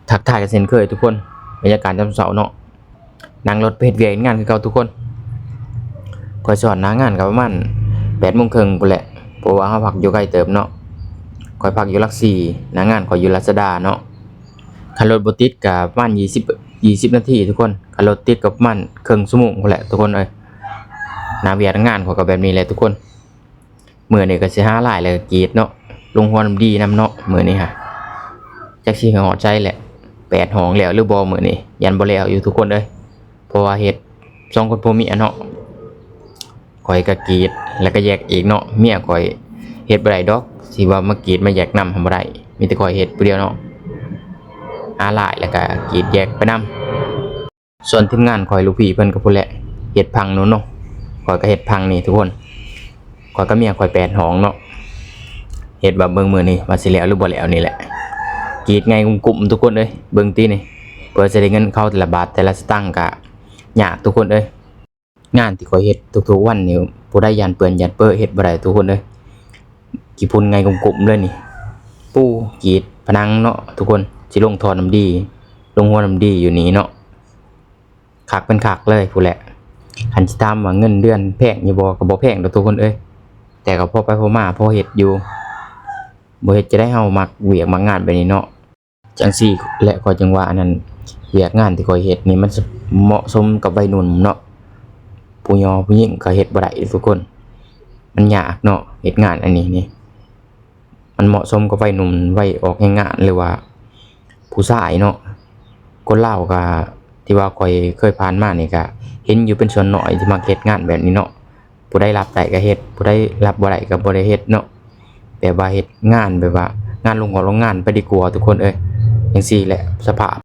ทักทายกันเช่นเคยทุกคนบรรยากาศยามเช้าเนาะนั่งรถไปเฮ็ดเวียกงานคือเก่าทุกคนข้อยสอนหน้างานก็ประมาณ 8:30 นพู้นแหละเพราะว่าเฮาพักอยู่ใกล้เติบเนาะข้อยพักอยู่หลัก4หน้างานข้อยอยู่รัชดาเนาะคันรถบ่ติดก็ประมาณ20นาทีทุกคนคันรถติดก็ประมาณครึ่งชั่วโมงพู้นแหละทุกคนเอ้ยหน้าเวียกงานข้อยก็แบบนี้แหละทุกคนมื้อนี้ก็สิหาหลายแล้วกรีดเนาะลงหัวน้ำดีนำเนาะมื้อนี้ฮะจักสิฮอดใจแหละ8ห้องแล้วหรือบ่มื้อนี้ยันบ่แล้วอยู่ทุกคนเอ้ยเพราะว่าเฮ็ด2คนผัวเมียเนาะข่อยก็กรีดแล้วก็แยกอีกเนาะเมียข่อยเฮ็ดบ่ได้ดอกสิว่ามากรีดมาแยกนำบ่ได้มีแต่ข่อยเฮ็ดผู้เดียวเนาะหาหลายแล้วก็กรีดแยกไปนำส่วนทีมงานข่อยลูกพี่เพิ่นก็พู้นแหละเฮ็ดพังนู้นเนาะข่อยก็เฮ็ดพังนี่ทุกคนข่อยก็เมียข่อย8ห้องเนาะเฮ็ดว่าเบิ่งมื้อนี้ว่าสิแล้วหรือบ่แล้วนี่แหละกรีดไงกุ่มๆทุกคนเอ้ยเบิ่งตินี่เพื่อจะได้เงินเข้าแต่ละบาทแต่ละสตางค์ก็ยากทุกคนเอ้ยงานที่ข่อยเฮ็ดทุกๆวันนี่ผู้ใดย่านเปื้อนย่านเป้อเฮ็ดบ่ได้ทุกคนเอ้ยกี่พุ่นไงกุ่มๆเลยนี่ปูกรีดผนังเนาะทุกคนสิลงท่อน้ำดีลงหัวน้ำดีอยู่นี่เนาะคักเป็นคักเลยพู้นแหละคันสิถามว่าเงินเดือนแพงอยู่บ่ก็บ่แพงดอกทุกคนเอ้ยแต่ก็พอไปพอมาพอเฮ็ดอยู่บ่เฮ็ดจะได้เฮามักเวียกมักงานแบบนี้เนาะจังซี่แหละก็จังว่าอันนั้นเวียกงานที่ข่อยเฮ็ดนี่มันเหมาะสมกับวัยรุ่นเนาะผู้หญิงผู้หญิงก็เฮ็ดบ่ได้ทุกคนมันยากเนาะเฮ็ดงานอันนี้นี่มันเหมาะสมกับวัยหนุ่มวัยออกแรงงานหรือว่าผู้ชายเนาะคนลาวก็ที่ว่าข่อยเคยผ่านมานี่ก็เห็นอยู่เป็นส่วนน้อยที่มักเฮ็ดงานแบบนี้เนาะผู้ใดรับได้ก็เฮ็ดผู้ใดรับบ่ได้ก็บ่ได้เฮ็ดเนาะแบบว่าเฮ็ดงานแบบว่างานลงของโรงงานไปดีกว่าทุกคนเอ้ยจังซี่แหละสภาพ